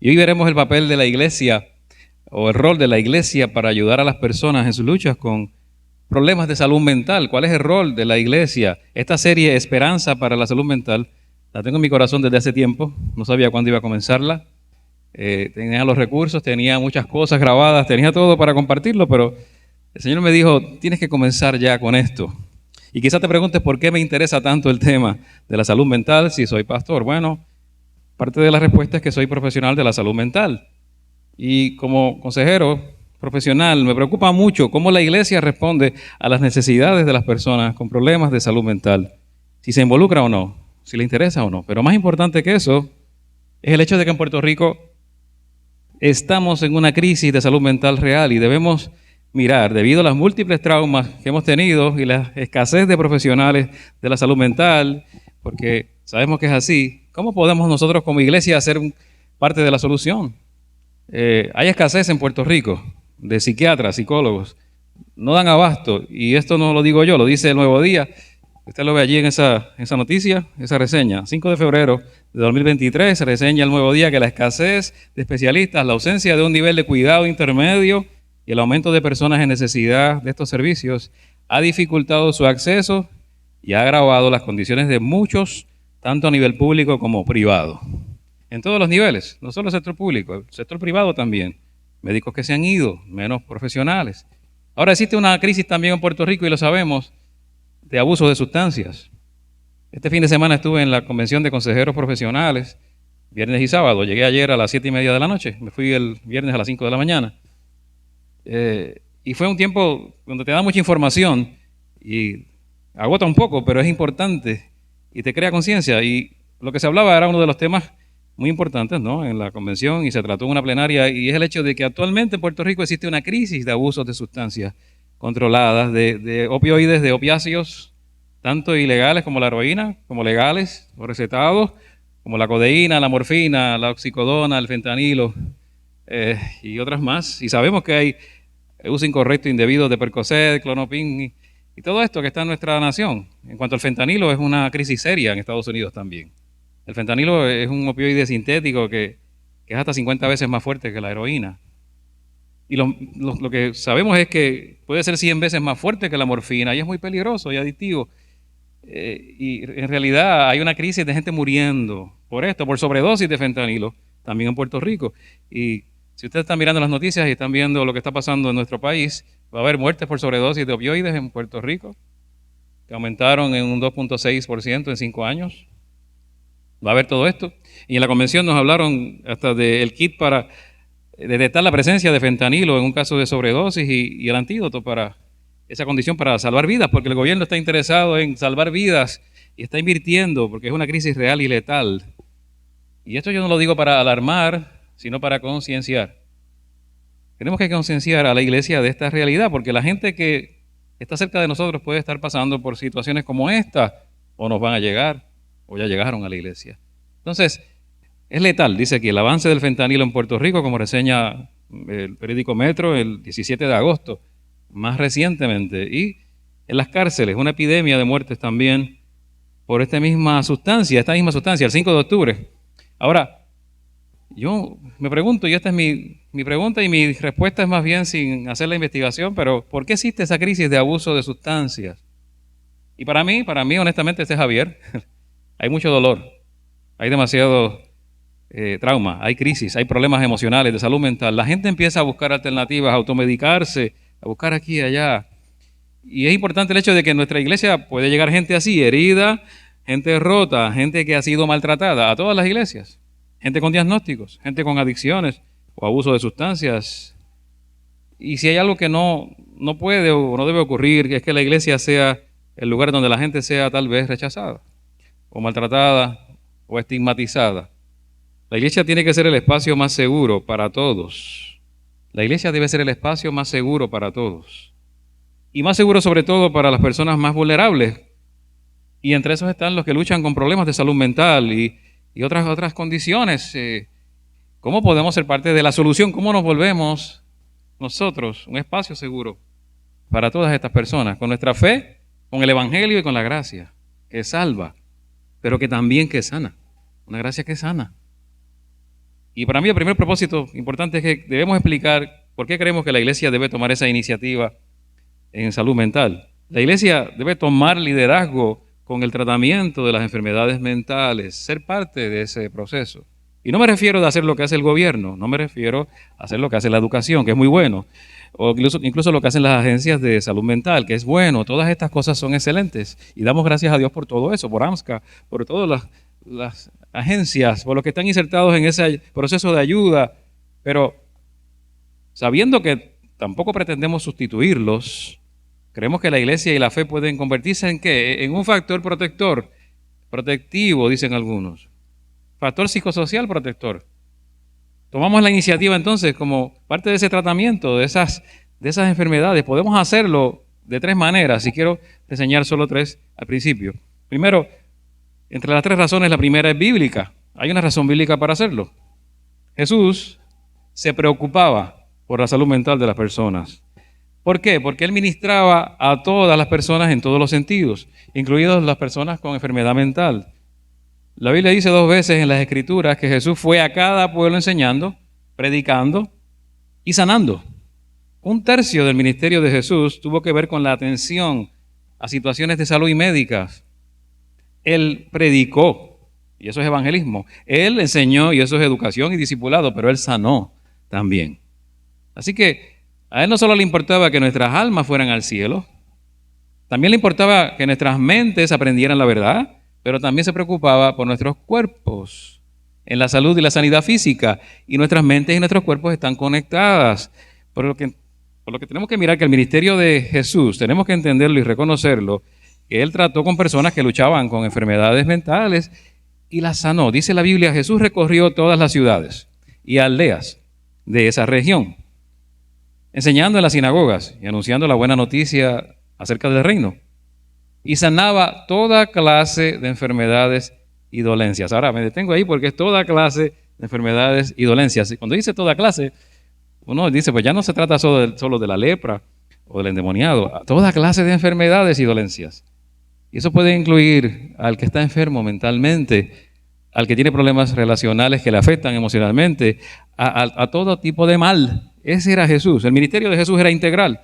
Y hoy veremos el papel de la iglesia o el rol de la iglesia para ayudar a las personas en sus luchas con problemas de salud mental. ¿Cuál es el rol de la iglesia? Esta serie Esperanza para la Salud Mental la tengo en mi corazón desde hace tiempo. No sabía cuándo iba a comenzarla. Tenía los recursos, tenía muchas cosas grabadas, tenía todo para compartirlo, pero el Señor me dijo, tienes que comenzar ya con esto. Y quizás te preguntes por qué me interesa tanto el tema de la salud mental si soy pastor. Bueno, parte de la respuesta es que soy profesional de la salud mental. Y como consejero profesional me preocupa mucho cómo la iglesia responde a las necesidades de las personas con problemas de salud mental. Si se involucra o no, si le interesa o no. Pero más importante que eso es el hecho de que en Puerto Rico estamos en una crisis de salud mental real y debemos mirar, debido a las múltiples traumas que hemos tenido y la escasez de profesionales de la salud mental, porque sabemos que es así, ¿cómo podemos nosotros como iglesia ser parte de la solución? Hay escasez en Puerto Rico de psiquiatras, psicólogos, no dan abasto, y esto no lo digo yo, lo dice El Nuevo Día. Usted lo ve allí en esa noticia, esa reseña. 5 de febrero de 2023 se reseña El Nuevo Día que la escasez de especialistas, la ausencia de un nivel de cuidado intermedio y el aumento de personas en necesidad de estos servicios ha dificultado su acceso y ha agravado las condiciones de muchos, tanto a nivel público como privado. En todos los niveles, no solo el sector público, el sector privado también. Médicos que se han ido, menos profesionales. Ahora existe una crisis también en Puerto Rico y lo sabemos, de abuso de sustancias. Este fin de semana estuve en la convención de consejeros profesionales, viernes y sábado. Llegué ayer a las 7:30 de la noche, me fui el viernes a las 5 de la mañana. Y fue un tiempo donde te da mucha información y agota un poco, pero es importante y te crea conciencia. Y lo que se hablaba era uno de los temas muy importantes, ¿no?, en la convención, y se trató en una plenaria, y es el hecho de que actualmente en Puerto Rico existe una crisis de abusos de sustancias controladas, de opioides, de opiáceos, tanto ilegales como la heroína, como legales o recetados, como la codeína, la morfina, la oxicodona, el fentanilo y otras más. Y sabemos que hay uso incorrecto e indebido de Percocet, Clonopin y todo esto que está en nuestra nación. En cuanto al fentanilo, es una crisis seria en Estados Unidos también. El fentanilo es un opioide sintético que es hasta 50 veces más fuerte que la heroína. Y lo que sabemos es que puede ser 100 veces más fuerte que la morfina y es muy peligroso y adictivo. Y en realidad hay una crisis de gente muriendo por esto, por sobredosis de fentanilo, también en Puerto Rico. Y si ustedes están mirando las noticias y están viendo lo que está pasando en nuestro país, va a haber muertes por sobredosis de opioides en Puerto Rico, que aumentaron en un 2.6% en 5 años. Va a haber todo esto. Y en la convención nos hablaron hasta del kit para detectar la presencia de fentanilo en un caso de sobredosis y el antídoto para esa condición, para salvar vidas, porque el gobierno está interesado en salvar vidas y está invirtiendo, porque es una crisis real y letal. Y esto yo no lo digo para alarmar, sino para concienciar. Tenemos que concienciar a la iglesia de esta realidad, porque la gente que está cerca de nosotros puede estar pasando por situaciones como esta, o nos van a llegar, o ya llegaron a la iglesia. Entonces, es letal, dice aquí, el avance del fentanilo en Puerto Rico, como reseña el periódico Metro el 17 de agosto, más recientemente. Y en las cárceles, una epidemia de muertes también por esta misma sustancia, el 5 de octubre. Ahora, yo me pregunto, y esta es mi pregunta y mi respuesta es más bien sin hacer la investigación, pero ¿por qué existe esa crisis de abuso de sustancias? Y para mí honestamente, este es Javier. Hay mucho dolor, hay demasiado trauma, hay crisis, hay problemas emocionales de salud mental. La gente empieza a buscar alternativas, a automedicarse, a buscar aquí y allá. Y es importante el hecho de que en nuestra iglesia puede llegar gente así, herida, gente rota, gente que ha sido maltratada, a todas las iglesias. Gente con diagnósticos, gente con adicciones o abuso de sustancias. Y si hay algo que no puede o no debe ocurrir, es que la iglesia sea el lugar donde la gente sea tal vez rechazada o maltratada o estigmatizada. La iglesia tiene que ser el espacio más seguro para todos. La iglesia debe ser el espacio más seguro para todos. Y más seguro sobre todo para las personas más vulnerables. Y entre esos están los que luchan con problemas de salud mental y otras condiciones. ¿Cómo podemos ser parte de la solución? ¿Cómo nos volvemos nosotros un espacio seguro para todas estas personas? Con nuestra fe, con el evangelio y con la gracia que salva, pero que también que sana. Una gracia que sana. Y para mí el primer propósito importante es que debemos explicar por qué creemos que la iglesia debe tomar esa iniciativa en salud mental. La iglesia debe tomar liderazgo con el tratamiento de las enfermedades mentales, ser parte de ese proceso. Y no me refiero a hacer lo que hace el gobierno, no me refiero a hacer lo que hace la educación, que es muy bueno, o incluso lo que hacen las agencias de salud mental, que es bueno. Todas estas cosas son excelentes y damos gracias a Dios por todo eso, por AMSCA, por todas las agencias, por los que están insertados en ese proceso de ayuda, pero sabiendo que tampoco pretendemos sustituirlos, creemos que la iglesia y la fe pueden convertirse en ¿qué? En un factor protectivo, dicen algunos. Factor psicosocial protector. Tomamos la iniciativa entonces como parte de ese tratamiento, de esas enfermedades. Podemos hacerlo de tres maneras, y quiero enseñar solo tres al principio. Primero, entre las tres razones, la primera es bíblica. Hay una razón bíblica para hacerlo. Jesús se preocupaba por la salud mental de las personas. ¿Por qué? Porque Él ministraba a todas las personas en todos los sentidos, incluidas las personas con enfermedad mental. La Biblia dice 2 veces en las Escrituras que Jesús fue a cada pueblo enseñando, predicando y sanando. 1/3 del ministerio de Jesús tuvo que ver con la atención a situaciones de salud y médicas. Él predicó, y eso es evangelismo. Él enseñó, y eso es educación y discipulado, pero Él sanó también. Así que a Él no solo le importaba que nuestras almas fueran al cielo, también le importaba que nuestras mentes aprendieran la verdad, pero también se preocupaba por nuestros cuerpos, en la salud y la sanidad física, y nuestras mentes y nuestros cuerpos están conectadas. Por lo que tenemos que mirar que el ministerio de Jesús, tenemos que entenderlo y reconocerlo, que Él trató con personas que luchaban con enfermedades mentales y las sanó. Dice la Biblia, Jesús recorrió todas las ciudades y aldeas de esa región, enseñando en las sinagogas y anunciando la buena noticia acerca del reino. Y sanaba toda clase de enfermedades y dolencias. Ahora me detengo ahí porque es toda clase de enfermedades y dolencias. Y cuando dice toda clase, uno dice, pues ya no se trata solo de la lepra o del endemoniado, toda clase de enfermedades y dolencias. Y eso puede incluir al que está enfermo mentalmente, al que tiene problemas relacionales que le afectan emocionalmente, a todo tipo de mal. Ese era Jesús. El ministerio de Jesús era integral,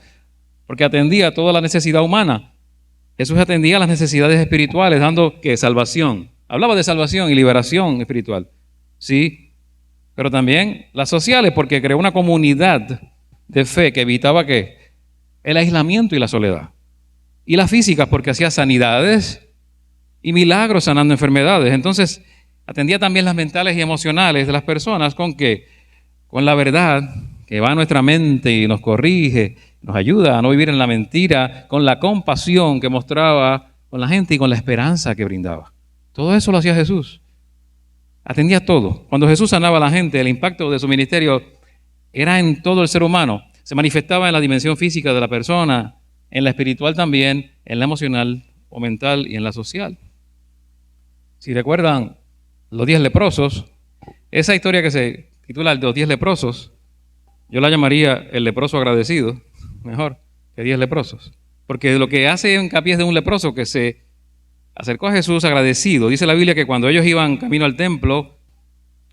porque atendía toda la necesidad humana. Jesús atendía las necesidades espirituales, dando ¿qué? Salvación. Hablaba de salvación y liberación espiritual. Sí, pero también las sociales, porque creó una comunidad de fe que evitaba ¿qué? El aislamiento y la soledad. Y las físicas, porque hacía sanidades y milagros sanando enfermedades. Entonces, atendía también las mentales y emocionales de las personas con ¿qué? Con la verdad que va a nuestra mente y nos corrige, nos ayuda a no vivir en la mentira, con la compasión que mostraba con la gente y con la esperanza que brindaba. Todo eso lo hacía Jesús. Atendía todo. Cuando Jesús sanaba a la gente, el impacto de su ministerio era en todo el ser humano. Se manifestaba en la dimensión física de la persona, en la espiritual también, en la emocional o mental y en la social. Si recuerdan los 10 leprosos, esa historia que se titula los 10 leprosos, yo la llamaría el leproso agradecido, mejor que 10 leprosos. Porque lo que hace hincapié es de un leproso que se acercó a Jesús agradecido. Dice la Biblia que cuando ellos iban camino al templo,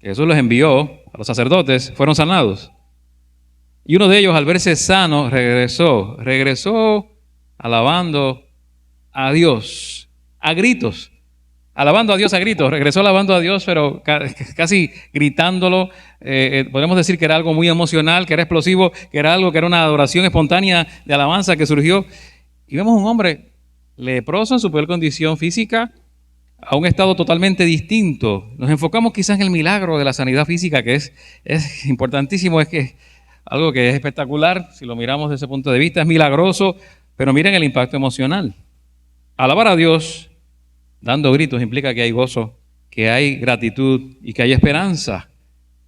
que Jesús los envió a los sacerdotes, fueron sanados. Y uno de ellos, al verse sano, regresó alabando a Dios, a gritos. Alabando a Dios a gritos, regresó alabando a Dios, pero casi gritándolo. Podemos decir que era algo muy emocional, que era explosivo, que era una adoración espontánea de alabanza que surgió. Y vemos un hombre leproso en su peor condición física, a un estado totalmente distinto. Nos enfocamos quizás en el milagro de la sanidad física, que es importantísimo, es que es algo que es espectacular, si lo miramos desde ese punto de vista, es milagroso, pero miren el impacto emocional. Alabar a Dios dando gritos implica que hay gozo, que hay gratitud y que hay esperanza.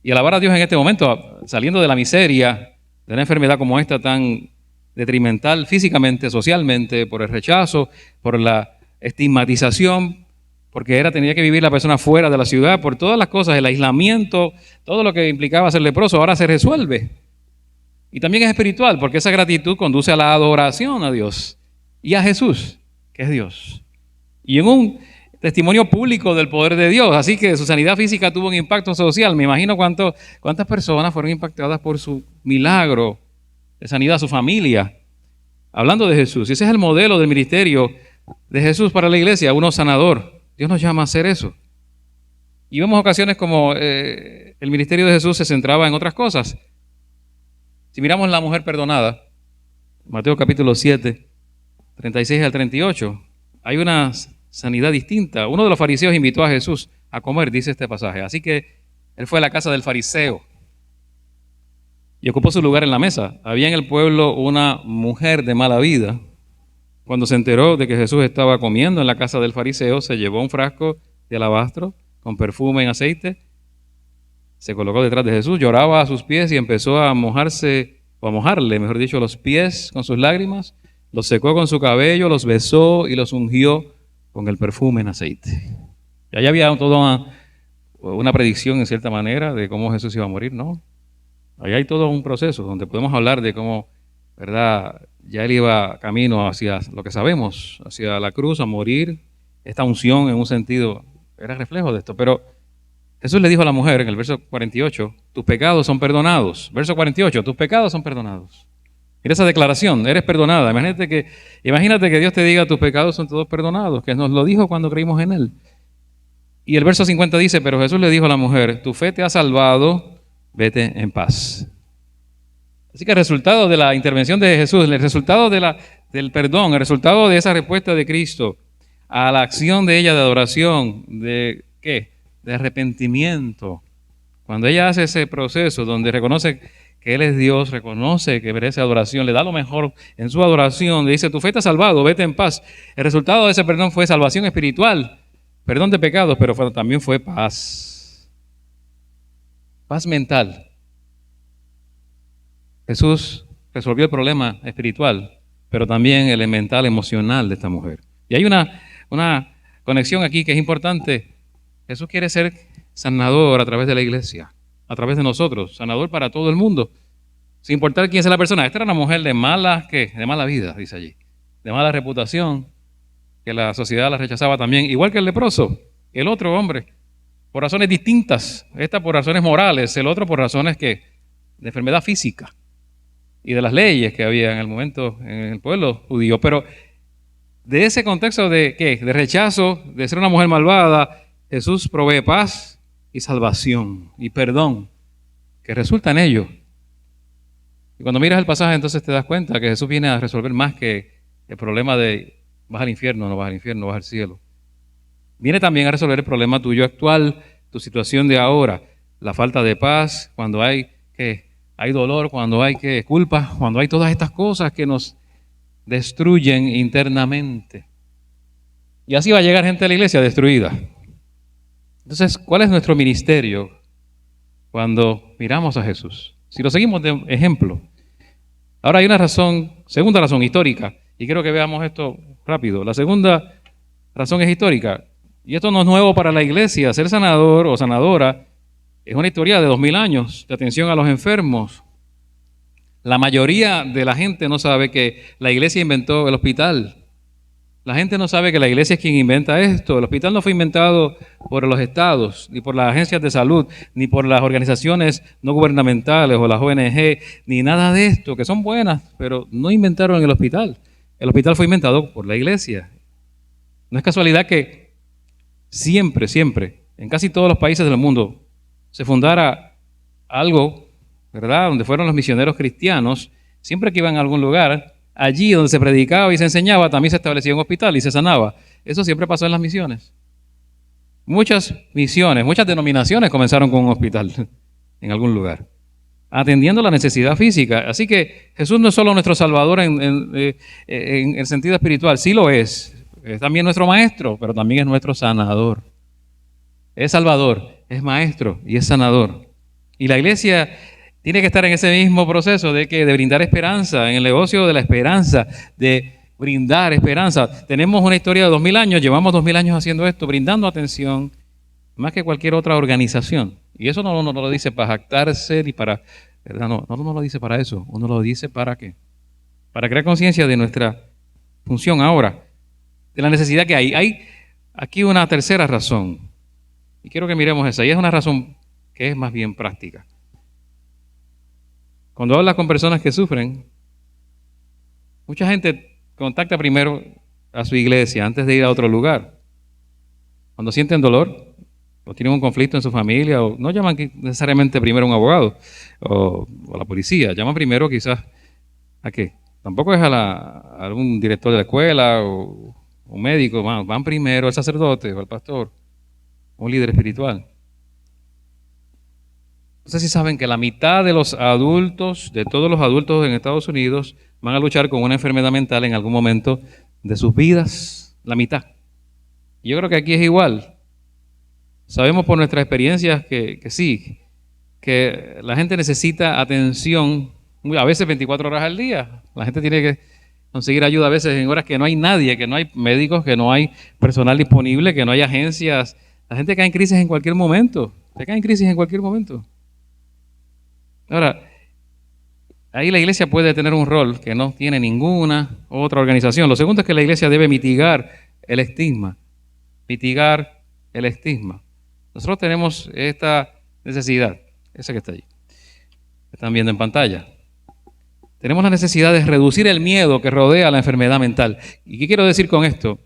Y alabar a Dios en este momento, saliendo de la miseria, de una enfermedad como esta tan detrimental físicamente, socialmente, por el rechazo, por la estigmatización, porque tenía que vivir la persona fuera de la ciudad, por todas las cosas, el aislamiento, todo lo que implicaba ser leproso, ahora se resuelve. Y también es espiritual, porque esa gratitud conduce a la adoración a Dios y a Jesús, que es Dios. Y en un testimonio público del poder de Dios. Así que su sanidad física tuvo un impacto social. Me imagino cuántas personas fueron impactadas por su milagro de sanidad, su familia. Hablando de Jesús. Y ese es el modelo del ministerio de Jesús para la iglesia, uno sanador. Dios nos llama a hacer eso. Y vemos ocasiones como el ministerio de Jesús se centraba en otras cosas. Si miramos la mujer perdonada, Mateo capítulo 7, 36 al 38, hay una sanidad distinta. Uno de los fariseos invitó a Jesús a comer, dice este pasaje. Así que él fue a la casa del fariseo y ocupó su lugar en la mesa. Había en el pueblo una mujer de mala vida. Cuando se enteró de que Jesús estaba comiendo en la casa del fariseo, se llevó un frasco de alabastro con perfume en aceite, se colocó detrás de Jesús, lloraba a sus pies y empezó a mojarle, mejor dicho, los pies con sus lágrimas, los secó con su cabello, los besó y los ungió con el perfume en aceite. Y allá había toda una predicción en cierta manera de cómo Jesús iba a morir, ¿no? Allá hay todo un proceso donde podemos hablar de cómo, ¿verdad? Ya él iba camino hacia lo que sabemos, hacia la cruz, a morir. Esta unción en un sentido era reflejo de esto. Pero Jesús le dijo a la mujer en el verso 48, tus pecados son perdonados. Verso 48, tus pecados son perdonados. Mira esa declaración, eres perdonada. Imagínate que Dios te diga, tus pecados son todos perdonados, que nos lo dijo cuando creímos en Él. Y el verso 50 dice, pero Jesús le dijo a la mujer, tu fe te ha salvado, vete en paz. Así que el resultado de la intervención de Jesús, el resultado del perdón, el resultado de esa respuesta de Cristo a la acción de ella de adoración, de ¿qué? De arrepentimiento. Cuando ella hace ese proceso donde reconoce que Él es Dios, reconoce que merece adoración, le da lo mejor en su adoración, le dice, tu fe te ha salvado, vete en paz. El resultado de ese perdón fue salvación espiritual, perdón de pecados, pero también fue paz. Paz mental. Jesús resolvió el problema espiritual, pero también el mental, emocional de esta mujer. Y hay una conexión aquí que es importante. Jesús quiere ser sanador a través de la iglesia, a través de nosotros, sanador para todo el mundo, sin importar quién sea la persona. Esta era una mujer de mala vida, dice allí, de mala reputación, que la sociedad la rechazaba también, igual que el leproso, el otro hombre, por razones distintas, esta por razones morales, el otro por razones de enfermedad física y de las leyes que había en el momento en el pueblo judío. Pero de ese contexto de rechazo, de ser una mujer malvada, Jesús provee paz y salvación y perdón que resulta en ello. Y cuando miras el pasaje, entonces te das cuenta que Jesús viene a resolver más que el problema de vas al infierno, no vas al infierno, vas al cielo. Viene también a resolver el problema tuyo actual, tu situación de ahora, la falta de paz, cuando hay dolor, cuando hay culpa, cuando hay todas estas cosas que nos destruyen internamente. Y así va a llegar gente a la iglesia destruida. Entonces, ¿cuál es nuestro ministerio cuando miramos a Jesús? Si lo seguimos de ejemplo. Ahora hay una segunda razón histórica, y quiero que veamos esto rápido. La segunda razón es histórica, y esto no es nuevo para la iglesia. Ser sanador o sanadora es una historia de 2000 años de atención a los enfermos. La mayoría de la gente no sabe que la iglesia inventó el hospital. La gente no sabe que la iglesia es quien inventa esto. El hospital no fue inventado por los estados, ni por las agencias de salud, ni por las organizaciones no gubernamentales o las ONG, ni nada de esto, que son buenas, pero no inventaron el hospital. El hospital fue inventado por la iglesia. No es casualidad que siempre, en casi todos los países del mundo, se fundara algo, ¿verdad? Donde fueron los misioneros cristianos, siempre que iban a algún lugar, allí donde se predicaba y se enseñaba, también se establecía un hospital y se sanaba. Eso siempre pasó en las misiones. Muchas misiones, muchas denominaciones comenzaron con un hospital en algún lugar, atendiendo la necesidad física. Así que Jesús no es solo nuestro Salvador en el sentido espiritual, sí lo es también nuestro Maestro, pero también es nuestro sanador. Es Salvador, es Maestro y es sanador. Y la iglesia tiene que estar en ese mismo proceso de brindar esperanza, en el negocio de la esperanza, de brindar esperanza. Tenemos una historia de 2000 años, llevamos 2000 años haciendo esto, brindando atención, más que cualquier otra organización. Y eso no lo dice para jactarse ni para, ¿verdad? No lo dice para eso, uno lo dice ¿para qué? Para crear conciencia de nuestra función ahora, de la necesidad que hay. aquí una tercera razón, y quiero que miremos esa, y es una razón que es más bien práctica. Cuando hablas con personas que sufren, mucha gente contacta primero a su iglesia antes de ir a otro lugar. Cuando sienten dolor, o tienen un conflicto en su familia, o no llaman necesariamente primero a un abogado o a la policía, llaman primero quizás ¿a qué? Tampoco es a algún director de la escuela o un médico, van primero al sacerdote o al pastor, un líder espiritual. No sé si saben que la mitad de los adultos, de todos los adultos en Estados Unidos, van a luchar con una enfermedad mental en algún momento de sus vidas, la mitad. Y yo creo que aquí es igual. Sabemos por nuestras experiencias que sí, que la gente necesita atención, a veces 24 horas al día. La gente tiene que conseguir ayuda a veces en horas que no hay nadie, que no hay médicos, que no hay personal disponible, que no hay agencias. La gente cae en crisis en cualquier momento. Se cae en crisis en cualquier momento. Ahora, ahí la iglesia puede tener un rol que no tiene ninguna otra organización. Lo segundo es que la iglesia debe mitigar el estigma. Mitigar el estigma. Nosotros tenemos esta necesidad, esa que está allí, que están viendo en pantalla. Tenemos la necesidad de reducir el miedo que rodea la enfermedad mental. ¿Y qué quiero decir con esto?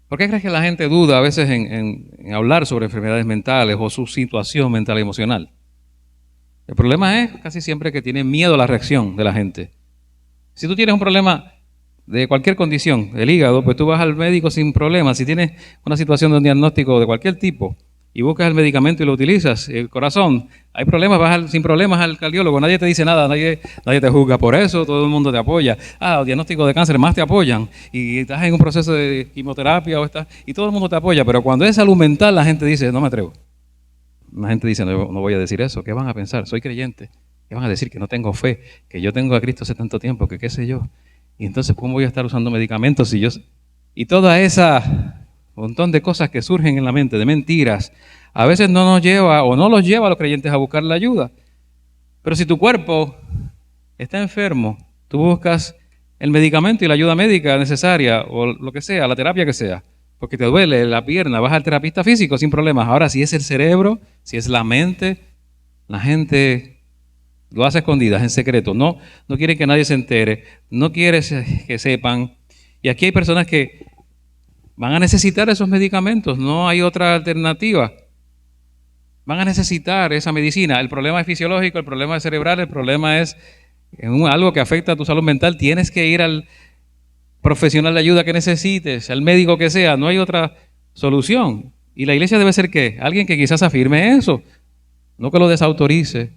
¿Por qué crees que la gente duda a veces en hablar sobre enfermedades mentales o su situación mental y emocional? El problema es casi siempre que tienen miedo a la reacción de la gente. Si tú tienes un problema de cualquier condición, el hígado, pues tú vas al médico sin problema. Si tienes una situación de un diagnóstico de cualquier tipo y buscas el medicamento y lo utilizas, el corazón, hay problemas, sin problemas al cardiólogo, nadie te dice nada, nadie te juzga por eso, todo el mundo te apoya. El diagnóstico de cáncer, más te apoyan y estás en un proceso de quimioterapia y todo el mundo te apoya, pero cuando es salud mental la gente dice, no me atrevo. La gente dice, no voy a decir eso, ¿qué van a pensar? Soy creyente, ¿qué van a decir? Que no tengo fe, que yo tengo a Cristo hace tanto tiempo, que qué sé yo. Y entonces, ¿cómo voy a estar usando medicamentos y toda esa montón de cosas que surgen en la mente, de mentiras, a veces no nos lleva o no los lleva a los creyentes a buscar la ayuda. Pero si tu cuerpo está enfermo, tú buscas el medicamento y la ayuda médica necesaria o lo que sea, la terapia que sea, porque te duele la pierna, vas al terapista físico sin problemas. Ahora, si es el cerebro, si es la mente, la gente lo hace a escondidas, en secreto. No quiere que nadie se entere, no quiere que sepan. Y aquí hay personas que van a necesitar esos medicamentos, no hay otra alternativa. Van a necesitar esa medicina. El problema es fisiológico, el problema es cerebral, el problema es algo que afecta a tu salud mental. Tienes que ir al profesional de ayuda que necesites, al médico que sea, no hay otra solución. Y la iglesia debe ser ¿qué? Alguien que quizás afirme eso, no que lo desautorice,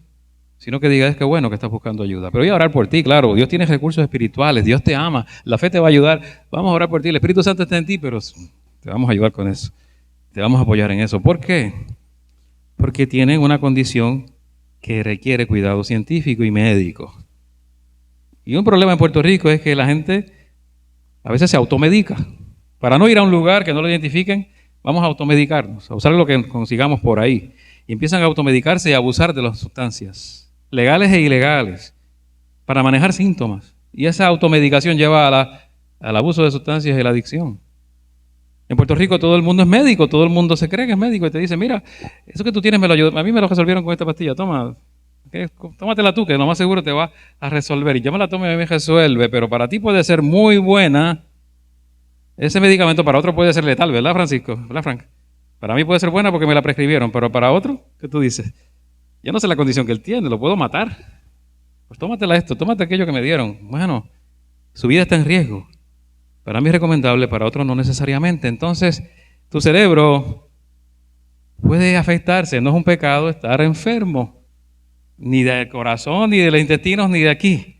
sino que diga, es que bueno que estás buscando ayuda. Pero voy a orar por ti, claro, Dios tiene recursos espirituales, Dios te ama, la fe te va a ayudar, vamos a orar por ti, el Espíritu Santo está en ti, pero te vamos a ayudar con eso, te vamos a apoyar en eso. ¿Por qué? Porque tienen una condición que requiere cuidado científico y médico. Y un problema en Puerto Rico es que la gente a veces se automedica. Para no ir a un lugar que no lo identifiquen, vamos a automedicarnos, a usar lo que consigamos por ahí. Y empiezan a automedicarse y a abusar de las sustancias, legales e ilegales, para manejar síntomas. Y esa automedicación lleva al abuso de sustancias y la adicción. En Puerto Rico todo el mundo es médico, todo el mundo se cree que es médico y te dice, mira, eso que tú tienes me lo ayudó, a mí me lo resolvieron con esta pastilla, tómatela tú, que lo más seguro te va a resolver. Y yo me la tomo y a mí me resuelve, pero para ti puede ser muy buena. Ese medicamento para otro puede ser letal, ¿verdad, Francisco? ¿Verdad, Frank? Para mí puede ser buena porque me la prescribieron, pero para otro, ¿qué tú dices? Yo no sé la condición que él tiene, lo puedo matar. Pues tómatela tómate aquello que me dieron. Bueno, su vida está en riesgo. Para mí es recomendable, para otros no necesariamente. Entonces, tu cerebro puede afectarse. No es un pecado estar enfermo, ni del corazón, ni de los intestinos, ni de aquí.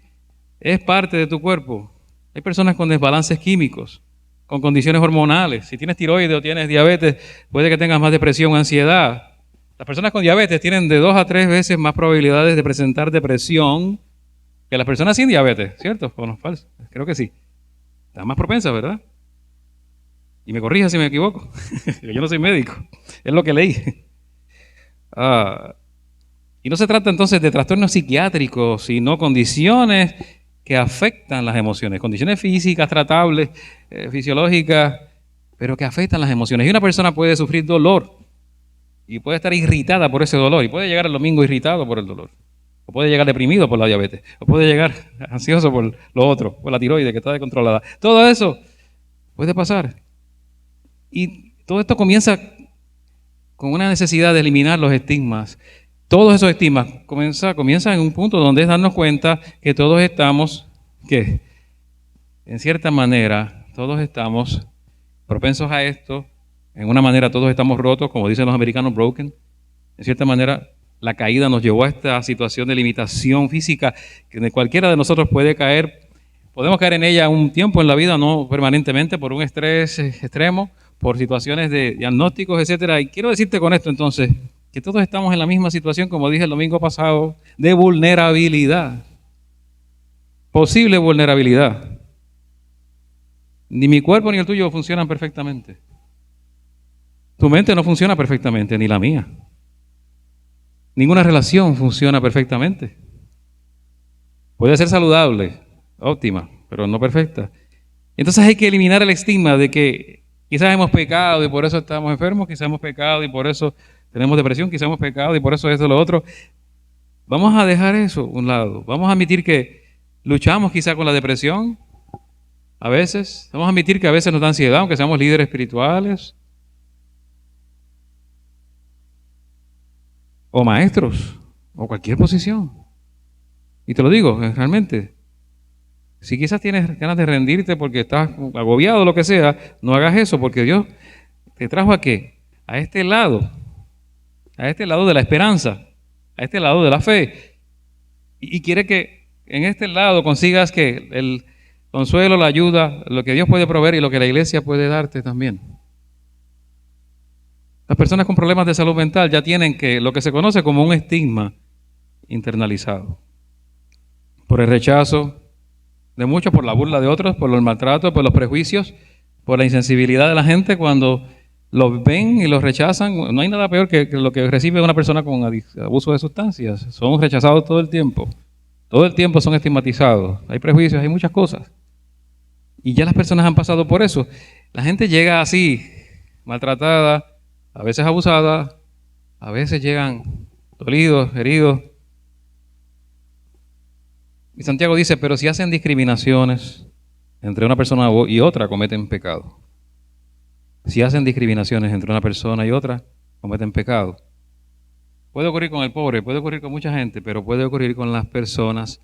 Es parte de tu cuerpo. Hay personas con desbalances químicos, con condiciones hormonales. Si tienes tiroides o tienes diabetes, puede que tengas más depresión o ansiedad. Las personas con diabetes tienen de 2 a 3 veces más probabilidades de presentar depresión que las personas sin diabetes, ¿cierto o no? Falso. Creo que sí. Están más propensas, ¿verdad? Y me corrija si me equivoco. Yo no soy médico. Es lo que leí. Y no se trata entonces de trastornos psiquiátricos, sino condiciones que afectan las emociones, condiciones físicas tratables, fisiológicas, pero que afectan las emociones. Y una persona puede sufrir dolor y puede estar irritada por ese dolor y puede llegar el domingo irritado por el dolor. O puede llegar deprimido por la diabetes, o puede llegar ansioso por lo otro, por la tiroides que está descontrolada. Todo eso puede pasar. Y todo esto comienza con una necesidad de eliminar los estigmas. Todos esos estigmas comienzan en un punto donde es darnos cuenta que todos estamos, que en cierta manera, todos estamos propensos a esto. En una manera todos estamos rotos, como dicen los americanos, broken. En cierta manera, la caída nos llevó a esta situación de limitación física que cualquiera de nosotros puede caer. Podemos caer en ella un tiempo en la vida, no permanentemente, por un estrés extremo, por situaciones de diagnósticos, etcétera. Y quiero decirte con esto entonces que todos estamos en la misma situación, como dije el domingo pasado, de vulnerabilidad. Posible vulnerabilidad. Ni mi cuerpo ni el tuyo funcionan perfectamente. Tu mente no funciona perfectamente, ni la mía. Ninguna relación funciona perfectamente. Puede ser saludable, óptima, pero no perfecta. Entonces hay que eliminar el estigma de que quizás hemos pecado y por eso estamos enfermos, quizás hemos pecado y por eso tenemos depresión, quizás hemos pecado y por eso esto o lo otro. Vamos a dejar eso a un lado. Vamos a admitir que luchamos quizás con la depresión a veces. Vamos a admitir que a veces nos da ansiedad, aunque seamos líderes espirituales o maestros o cualquier posición. Y te lo digo, realmente, si quizás tienes ganas de rendirte porque estás agobiado o lo que sea, no hagas eso porque Dios te trajo ¿a qué? A este lado de la esperanza, a este lado de la fe. Y quiere que en este lado consigas que el consuelo, la ayuda, lo que Dios puede proveer y lo que la iglesia puede darte también. Las personas con problemas de salud mental ya tienen lo que se conoce como un estigma internalizado. Por el rechazo de muchos, por la burla de otros, por los maltratos, por los prejuicios, por la insensibilidad de la gente cuando los ven y los rechazan. No hay nada peor que lo que recibe una persona con abuso de sustancias. Son rechazados todo el tiempo. Todo el tiempo son estigmatizados. Hay prejuicios, hay muchas cosas. Y ya las personas han pasado por eso. La gente llega así, maltratada, a veces abusada, a veces llegan dolidos, heridos. Y Santiago dice, pero si hacen discriminaciones entre una persona y otra, cometen pecado. Si hacen discriminaciones entre una persona y otra, cometen pecado. Puede ocurrir con el pobre, puede ocurrir con mucha gente, pero puede ocurrir con las personas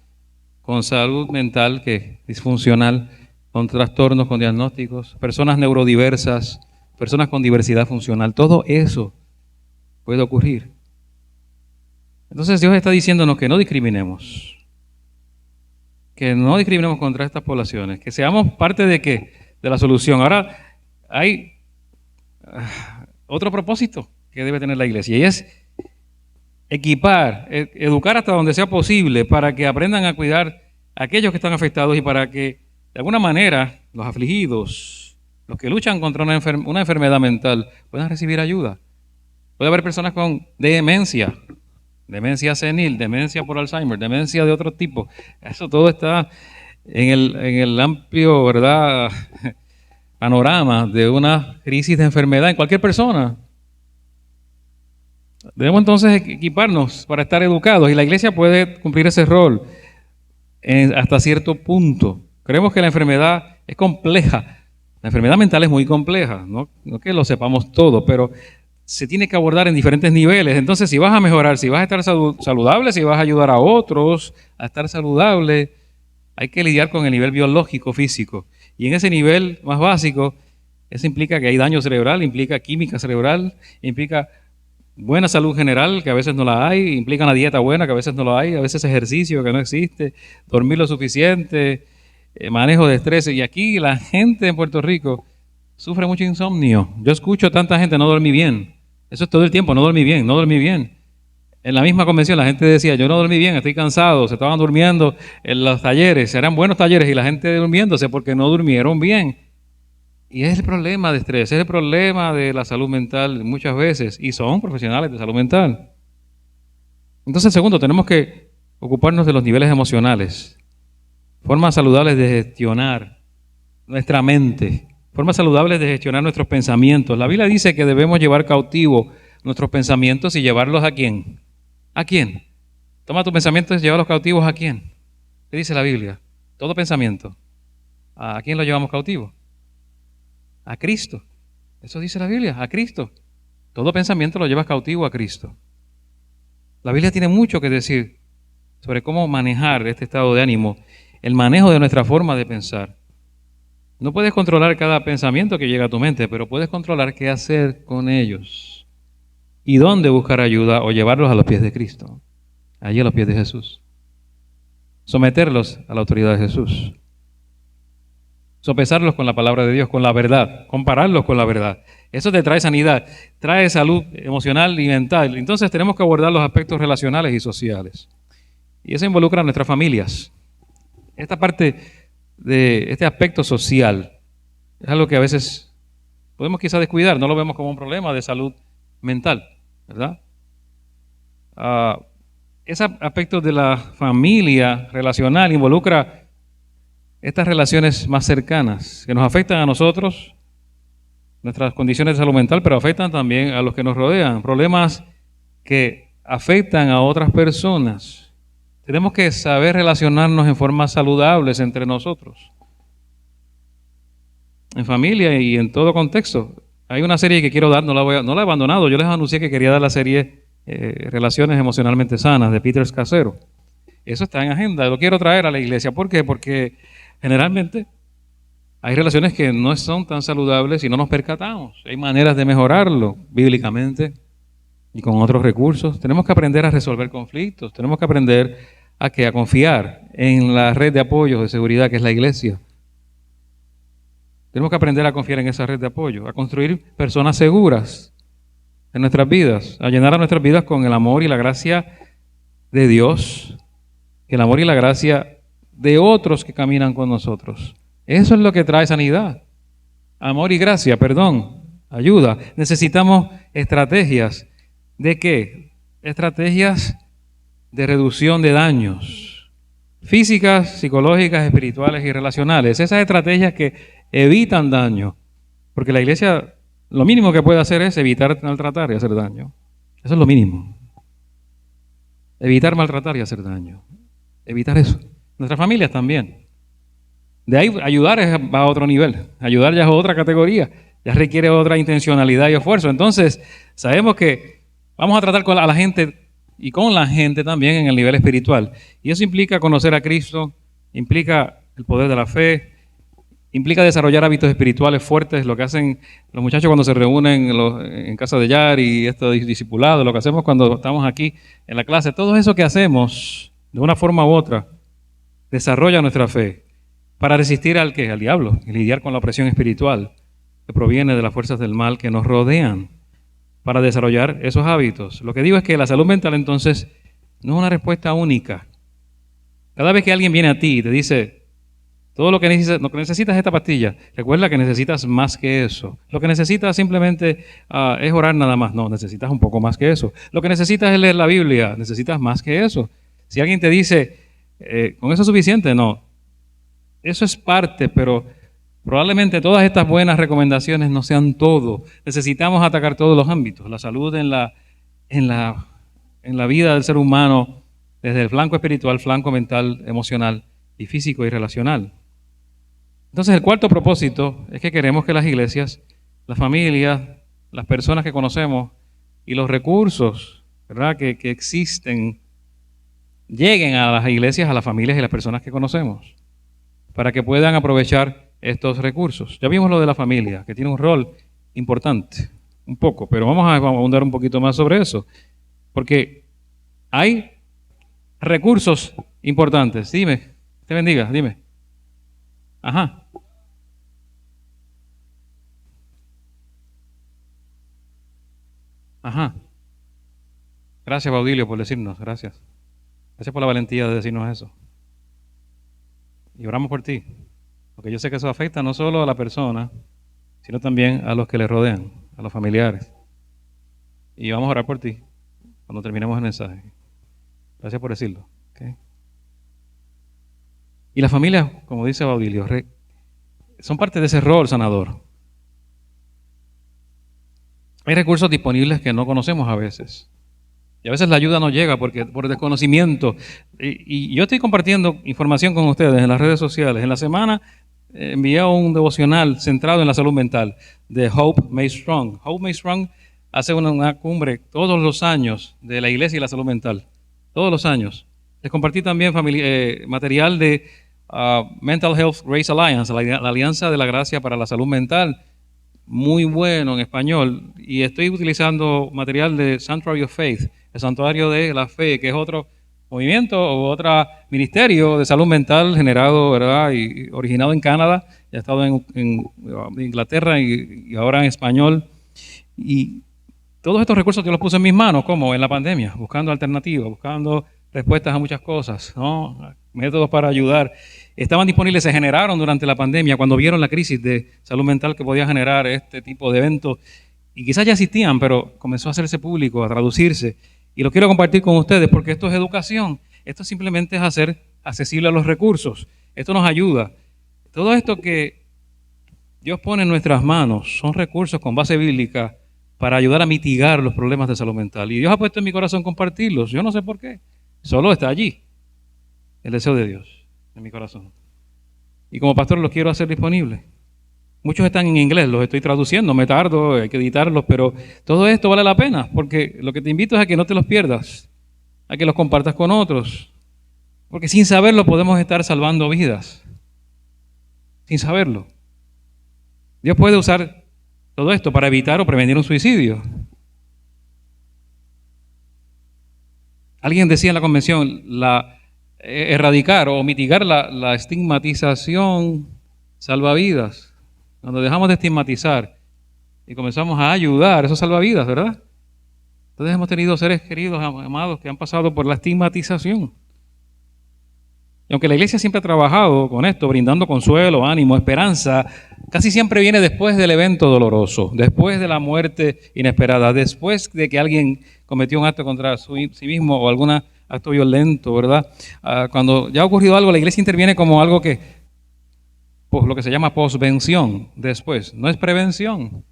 con salud mental que es disfuncional, con trastornos, con diagnósticos, personas neurodiversas, personas con diversidad funcional. Todo eso puede ocurrir. Entonces Dios está diciéndonos que no discriminemos. Que no discriminemos contra estas poblaciones, que seamos parte de ¿qué? De la solución. Ahora hay otro propósito que debe tener la iglesia y es equipar, educar hasta donde sea posible para que aprendan a cuidar a aquellos que están afectados y para que de alguna manera los afligidos, los que luchan contra una enfermedad mental puedan recibir ayuda. Puede haber personas con demencia senil, demencia por Alzheimer, demencia de otro tipo. Eso todo está en el amplio, ¿verdad?, panorama de una crisis de enfermedad en cualquier persona. Debemos entonces equiparnos para estar educados y la iglesia puede cumplir ese rol hasta cierto punto. Creemos que la enfermedad es compleja. La enfermedad mental es muy compleja, no que lo sepamos todo, pero se tiene que abordar en diferentes niveles. Entonces, si vas a mejorar, si vas a estar saludable, si vas a ayudar a otros a estar saludable, hay que lidiar con el nivel biológico, físico. Y en ese nivel más básico, eso implica que hay daño cerebral, implica química cerebral, implica buena salud general, que a veces no la hay, implica una dieta buena, que a veces no la hay, a veces ejercicio que no existe, dormir lo suficiente, manejo de estrés. Y aquí la gente en Puerto Rico sufre mucho insomnio. Yo escucho a tanta gente, no dormí bien. Eso es todo el tiempo, no dormí bien. En la misma convención la gente decía, yo no dormí bien, estoy cansado, se estaban durmiendo en los talleres, eran buenos talleres y la gente durmiéndose porque no durmieron bien. Y es el problema de estrés, es el problema de la salud mental muchas veces, y son profesionales de salud mental. Entonces, segundo, tenemos que ocuparnos de los niveles emocionales, formas saludables de gestionar nuestra mente. Formas saludables de gestionar nuestros pensamientos. La Biblia dice que debemos llevar cautivo nuestros pensamientos y llevarlos ¿a quién? ¿A quién? Toma tus pensamientos y llévalos cautivos ¿a quién? ¿Qué dice la Biblia? Todo pensamiento. ¿A quién lo llevamos cautivo? A Cristo. Eso dice la Biblia, a Cristo. Todo pensamiento lo llevas cautivo a Cristo. La Biblia tiene mucho que decir sobre cómo manejar este estado de ánimo, el manejo de nuestra forma de pensar. No puedes controlar cada pensamiento que llega a tu mente, pero puedes controlar qué hacer con ellos y dónde buscar ayuda o llevarlos a los pies de Cristo, allí a los pies de Jesús. Someterlos a la autoridad de Jesús. Sopesarlos con la palabra de Dios, con la verdad, compararlos con la verdad. Eso te trae sanidad, trae salud emocional y mental. Entonces tenemos que abordar los aspectos relacionales y sociales. Y eso involucra a nuestras familias. Esta parte de este aspecto social es algo que a veces podemos quizás descuidar, no lo vemos como un problema de salud mental, ¿verdad? Ese aspecto de la familia relacional involucra estas relaciones más cercanas que nos afectan a nosotros, nuestras condiciones de salud mental, pero afectan también a los que nos rodean, problemas que afectan a otras personas. Tenemos que saber relacionarnos en formas saludables entre nosotros, en familia y en todo contexto. Hay una serie que quiero dar, no la he abandonado, yo les anuncié que quería dar la serie Relaciones Emocionalmente Sanas de Peter Scazzero. Eso está en agenda, lo quiero traer a la iglesia. ¿Por qué? Porque generalmente hay relaciones que no son tan saludables y no nos percatamos. Hay maneras de mejorarlo bíblicamente y con otros recursos. Tenemos que aprender a resolver conflictos. Tenemos que aprender a confiar en la red de apoyo de seguridad que es la iglesia. Tenemos que aprender a confiar en esa red de apoyo, a construir personas seguras en nuestras vidas, a llenar a nuestras vidas con el amor y la gracia de Dios, el amor y la gracia de otros que caminan con nosotros. Eso es lo que trae sanidad. Amor y gracia, perdón, ayuda. Necesitamos estrategias. ¿De qué? Estrategias de reducción de daños físicas, psicológicas, espirituales y relacionales. Esas estrategias que evitan daño. Porque la iglesia, lo mínimo que puede hacer es evitar maltratar y hacer daño. Eso es lo mínimo. Evitar maltratar y hacer daño. Evitar eso. Nuestras familias también. De ahí ayudar va a otro nivel. Ayudar ya es otra categoría. Ya requiere otra intencionalidad y esfuerzo. Entonces, sabemos que vamos a tratar a la gente y con la gente también en el nivel espiritual. Y eso implica conocer a Cristo, implica el poder de la fe, implica desarrollar hábitos espirituales fuertes, lo que hacen los muchachos cuando se reúnen en casa de Yar y esto de discipulado, lo que hacemos cuando estamos aquí en la clase. Todo eso que hacemos, de una forma u otra, desarrolla nuestra fe para resistir al diablo y lidiar con la opresión espiritual que proviene de las fuerzas del mal que nos rodean, para desarrollar esos hábitos. Lo que digo es que la salud mental entonces no es una respuesta única. Cada vez que alguien viene a ti y te dice, todo lo que necesitas es esta pastilla, recuerda que necesitas más que eso. Lo que necesitas simplemente es orar nada más. No, necesitas un poco más que eso. Lo que necesitas es leer la Biblia, necesitas más que eso. Si alguien te dice, ¿con eso es suficiente? No. Eso es parte, pero probablemente todas estas buenas recomendaciones no sean todo. Necesitamos atacar todos los ámbitos. La salud en la vida del ser humano, desde el flanco espiritual, flanco mental, emocional y físico y relacional. Entonces el cuarto propósito es que queremos que las iglesias, las familias, las personas que conocemos y los recursos, ¿verdad?, que existen, lleguen a las iglesias, a las familias y las personas que conocemos, para que puedan aprovechar estos recursos. Ya vimos lo de la familia, que tiene un rol importante, un poco, pero vamos a ahondar un poquito más sobre eso, porque hay recursos importantes. Dime, te bendiga, dime. Ajá. Ajá. Gracias, Baudilio, por decirnos, gracias. Gracias por la valentía de decirnos eso. Y oramos por ti, porque yo sé que eso afecta no solo a la persona, sino también a los que le rodean, a los familiares. Y vamos a orar por ti cuando terminemos el mensaje. Gracias por decirlo. ¿Okay? Y la familia, como dice Baudilio, son parte de ese rol sanador. Hay recursos disponibles que no conocemos a veces. Y a veces la ayuda no llega por desconocimiento. Y yo estoy compartiendo información con ustedes en las redes sociales. En la semana envié un devocional centrado en la salud mental de Hope Made Strong. Hope Made Strong hace una cumbre todos los años de la iglesia y la salud mental. Todos los años. Les compartí también material de Mental Health Grace Alliance, la Alianza de la Gracia para la Salud Mental. Muy bueno en español. Y estoy utilizando material de Sanctuary of Faith, el Santuario de la Fe, que es otro movimiento o otro ministerio de salud mental generado, ¿verdad? Y originado en Canadá, ya ha estado en Inglaterra y ahora en español. Y todos estos recursos yo los puse en mis manos, como en la pandemia, buscando alternativas, buscando respuestas a muchas cosas, ¿no? Métodos para ayudar. Estaban disponibles, se generaron durante la pandemia, cuando vieron la crisis de salud mental que podía generar este tipo de eventos. Y quizás ya existían, pero comenzó a hacerse público, a traducirse. Y lo quiero compartir con ustedes porque esto es educación. Esto simplemente es hacer accesible a los recursos. Esto nos ayuda. Todo esto que Dios pone en nuestras manos son recursos con base bíblica para ayudar a mitigar los problemas de salud mental. Y Dios ha puesto en mi corazón compartirlos. Yo no sé por qué. Solo está allí el deseo de Dios en mi corazón. Y como pastor los quiero hacer disponibles. Muchos están en inglés, los estoy traduciendo, me tardo, hay que editarlos, pero todo esto vale la pena, porque lo que te invito es a que no te los pierdas, a que los compartas con otros, porque sin saberlo podemos estar salvando vidas, sin saberlo. Dios puede usar todo esto para evitar o prevenir un suicidio. Alguien decía en la convención, erradicar o mitigar la estigmatización salva vidas. Cuando dejamos de estigmatizar y comenzamos a ayudar, eso salva vidas, ¿verdad? Entonces hemos tenido seres queridos, amados, que han pasado por la estigmatización. Y aunque la iglesia siempre ha trabajado con esto, brindando consuelo, ánimo, esperanza, casi siempre viene después del evento doloroso, después de la muerte inesperada, después de que alguien cometió un acto contra sí mismo o algún acto violento, ¿verdad? Cuando ya ha ocurrido algo, la iglesia interviene como algo que, pues, lo que se llama posvención después. No es prevención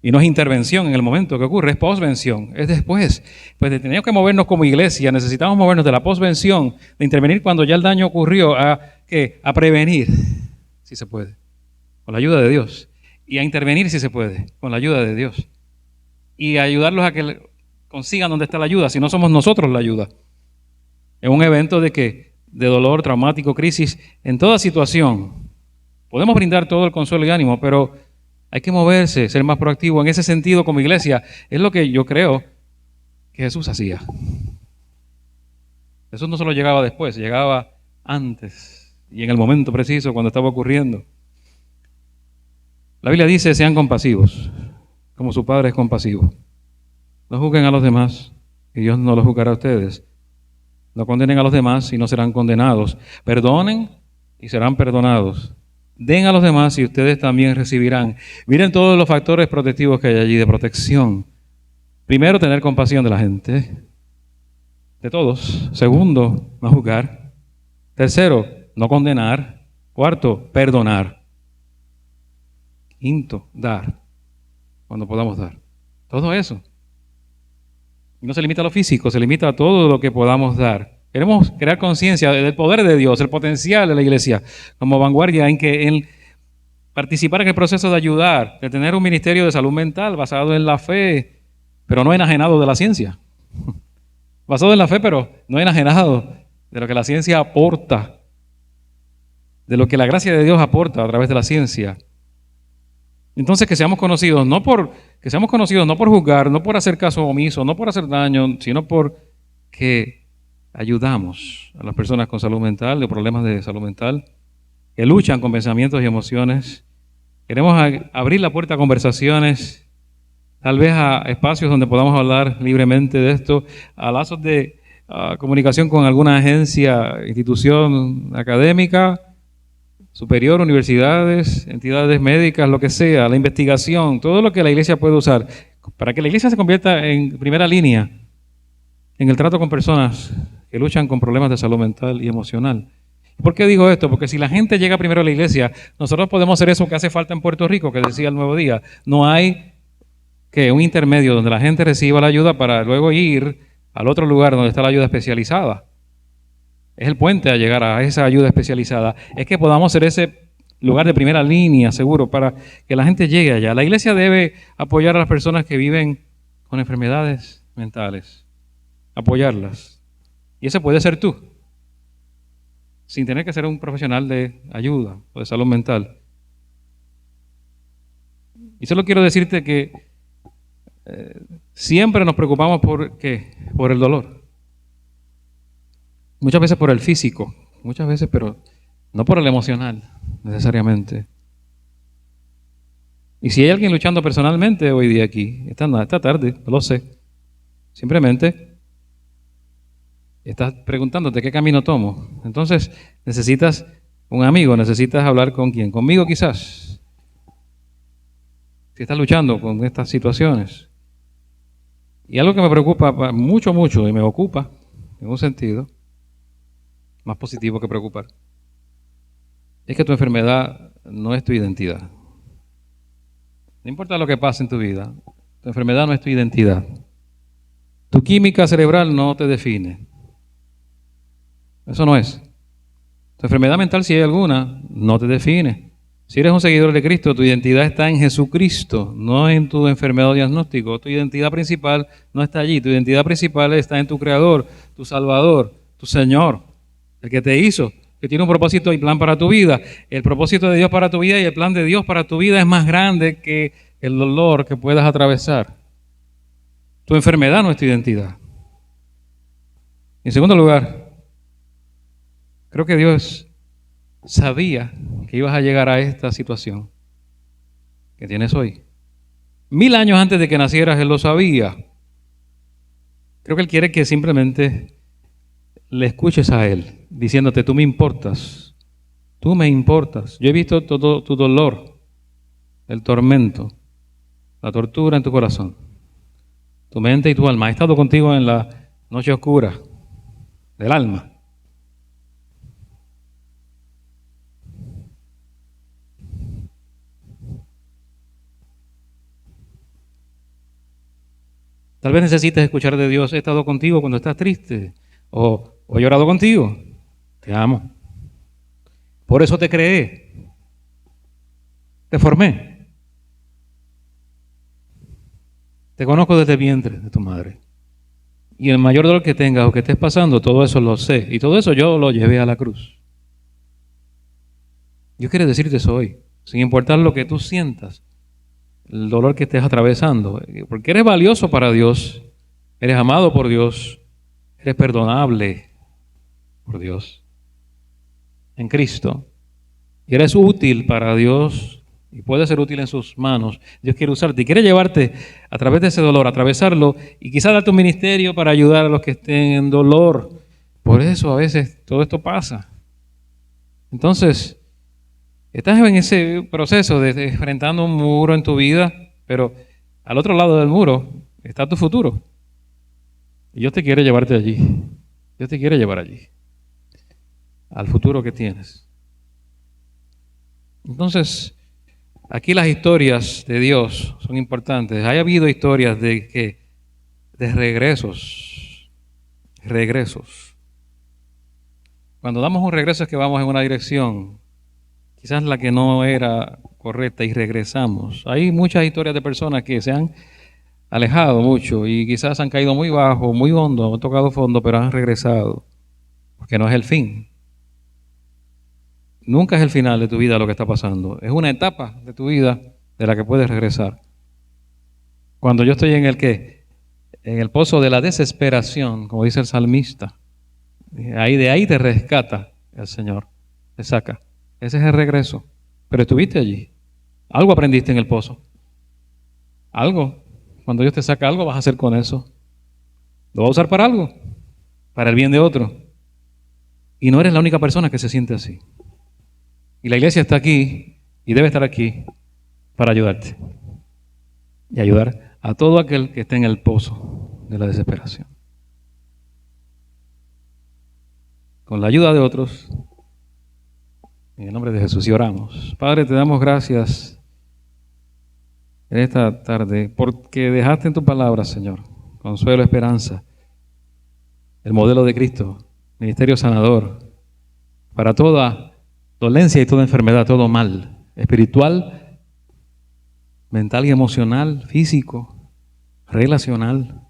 y no es intervención en el momento que ocurre, es posvención, es después. Pues tenemos que movernos como iglesia, necesitamos movernos de la posvención, de intervenir cuando ya el daño ocurrió, a prevenir, si se puede, con la ayuda de Dios, y a intervenir, si se puede, con la ayuda de Dios, y a ayudarlos a que consigan donde está la ayuda, si no somos nosotros la ayuda. En un evento de dolor, traumático, crisis, en toda situación, podemos brindar todo el consuelo y ánimo, pero hay que moverse, ser más proactivo. En ese sentido, como iglesia, es lo que yo creo que Jesús hacía. Jesús no solo llegaba después, llegaba antes y en el momento preciso cuando estaba ocurriendo. La Biblia dice, sean compasivos, como su Padre es compasivo. No juzguen a los demás y Dios no los juzgará a ustedes. No condenen a los demás y no serán condenados. Perdonen y serán perdonados. Den a los demás y ustedes también recibirán. Miren todos los factores protectivos que hay allí de protección. Primero, tener compasión de la gente, de todos. Segundo, no juzgar. Tercero, no condenar. Cuarto, perdonar. Quinto, dar, cuando podamos dar. Todo eso. Y no se limita a lo físico, se limita a todo lo que podamos dar. Queremos crear conciencia del poder de Dios, el potencial de la iglesia como vanguardia en participar en el proceso de ayudar, de tener un ministerio de salud mental basado en la fe, pero no enajenado de la ciencia. Basado en la fe, pero no enajenado de lo que la ciencia aporta, de lo que la gracia de Dios aporta a través de la ciencia. Entonces que seamos conocidos no por juzgar, no por hacer caso omiso, no por hacer daño, sino por que ayudamos a las personas con salud mental, de problemas de salud mental, que luchan con pensamientos y emociones. Queremos abrir la puerta a conversaciones, tal vez a espacios donde podamos hablar libremente de esto, a lazos de comunicación con alguna agencia, institución académica, superior, universidades, entidades médicas, lo que sea, la investigación, todo lo que la iglesia puede usar, para que la iglesia se convierta en primera línea en el trato con personas que luchan con problemas de salud mental y emocional. ¿Por qué digo esto? Porque si la gente llega primero a la iglesia, nosotros podemos hacer eso que hace falta en Puerto Rico, que decía el Nuevo Día. No hay que un intermedio donde la gente reciba la ayuda para luego ir al otro lugar donde está la ayuda especializada. Es el puente a llegar a esa ayuda especializada. Es que podamos ser ese lugar de primera línea, seguro, para que la gente llegue allá. La iglesia debe apoyar a las personas que viven con enfermedades mentales. Apoyarlas. Y ese puede ser tú, sin tener que ser un profesional de ayuda o de salud mental. Y solo quiero decirte que siempre nos preocupamos por ¿qué? Por el dolor. Muchas veces por el físico, muchas veces, pero no por el emocional, necesariamente. Y si hay alguien luchando personalmente hoy día aquí, esta tarde, no lo sé, simplemente estás preguntándote qué camino tomo. Entonces necesitas un amigo, necesitas hablar con quién, conmigo quizás. Si estás luchando con estas situaciones. Y algo que me preocupa mucho, mucho, y me ocupa, en un sentido, más positivo que preocupar, es que tu enfermedad no es tu identidad. No importa lo que pase en tu vida, tu enfermedad no es tu identidad. Tu química cerebral no te define. Eso no es. Tu enfermedad mental, si hay alguna, no te define. Si eres un seguidor de Cristo, tu identidad está en Jesucristo, no en tu enfermedad o diagnóstico. Tu identidad principal no está allí. Tu identidad principal está en tu Creador, tu Salvador, tu Señor, el que te hizo, que tiene un propósito y plan para tu vida. El propósito de Dios para tu vida y el plan de Dios para tu vida es más grande que el dolor que puedas atravesar. Tu enfermedad no es tu identidad. En segundo lugar, creo que Dios sabía que ibas a llegar a esta situación que tienes hoy. 1000 años antes de que nacieras, Él lo sabía. Creo que Él quiere que simplemente le escuches a Él, diciéndote, tú me importas, tú me importas. Yo he visto todo tu dolor, el tormento, la tortura en tu corazón, tu mente y tu alma. He estado contigo en la noche oscura del alma. Tal vez necesites escuchar de Dios, he estado contigo cuando estás triste, o he llorado contigo, te amo. Por eso te creé, te formé, te conozco desde el vientre de tu madre. Y el mayor dolor que tengas o que estés pasando, todo eso lo sé. Y todo eso yo lo llevé a la cruz. Dios quiere decirte eso hoy, sin importar lo que tú sientas, el dolor que estés atravesando, porque eres valioso para Dios, eres amado por Dios, eres perdonable por Dios en Cristo, y eres útil para Dios y puedes ser útil en sus manos. Dios quiere usarte y quiere llevarte a través de ese dolor, atravesarlo y quizás darte un ministerio para ayudar a los que estén en dolor. Por eso a veces todo esto pasa. Entonces, estás en ese proceso de enfrentando un muro en tu vida, pero al otro lado del muro está tu futuro. Y Dios te quiere llevarte allí. Dios te quiere llevar allí, al futuro que tienes. Entonces, aquí las historias de Dios son importantes. Ha habido historias de regresos. Cuando damos un regreso es que vamos en una dirección, quizás la que no era correcta, y regresamos. Hay muchas historias de personas que se han alejado mucho y quizás han caído muy bajo, muy hondo, han tocado fondo, pero han regresado, porque no es el fin. Nunca es el final de tu vida lo que está pasando. Es una etapa de tu vida de la que puedes regresar. Cuando yo estoy en el pozo de la desesperación, como dice el salmista, de ahí te rescata el Señor, te saca. Ese es el regreso. Pero estuviste allí. Algo aprendiste en el pozo. Algo. Cuando Dios te saca algo, vas a hacer con eso. Lo vas a usar para algo, para el bien de otro. Y no eres la única persona que se siente así. Y la iglesia está aquí y debe estar aquí para ayudarte. Y ayudar a todo aquel que esté en el pozo de la desesperación. Con la ayuda de otros, En el nombre de Jesús y oramos. Padre, te damos gracias en esta tarde porque dejaste en tu palabra, Señor, consuelo, esperanza, el modelo de Cristo, ministerio sanador, para toda dolencia y toda enfermedad, todo mal, espiritual, mental y emocional, físico, relacional.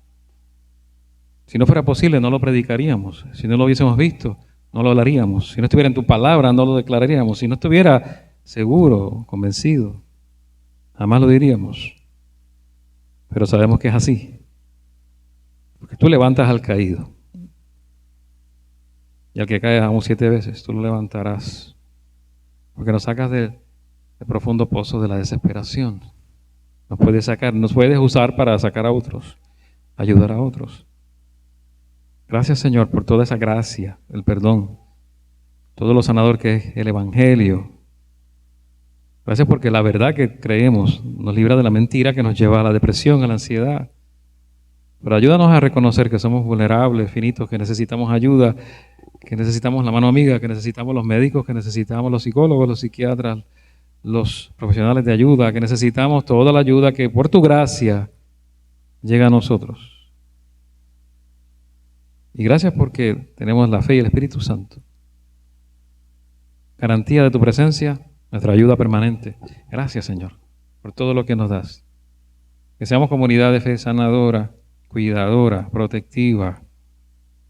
Si no fuera posible, no lo predicaríamos. Si no lo hubiésemos visto, no lo hablaríamos. Si no estuviera en tu palabra, no lo declararíamos. Si no estuviera seguro, convencido, jamás lo diríamos. Pero sabemos que es así. Porque tú levantas al caído. Y al que cae aún 7 veces, tú lo levantarás. Porque nos sacas del profundo pozo de la desesperación. Nos puedes usar para sacar a otros, ayudar a otros. Gracias, Señor, por toda esa gracia, el perdón, todo lo sanador que es el Evangelio. Gracias porque la verdad que creemos nos libra de la mentira que nos lleva a la depresión, a la ansiedad. Pero ayúdanos a reconocer que somos vulnerables, finitos, que necesitamos ayuda, que necesitamos la mano amiga, que necesitamos los médicos, que necesitamos los psicólogos, los psiquiatras, los profesionales de ayuda, que necesitamos toda la ayuda que por tu gracia llega a nosotros. Y gracias porque tenemos la fe y el Espíritu Santo. Garantía de tu presencia, nuestra ayuda permanente. Gracias, Señor, por todo lo que nos das. Que seamos comunidad de fe sanadora, cuidadora, protectiva,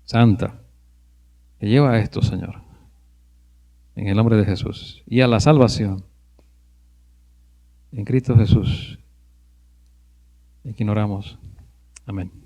santa, que lleva a esto, Señor, en el nombre de Jesús, y a la salvación en Cristo Jesús, en quien oramos. Amén.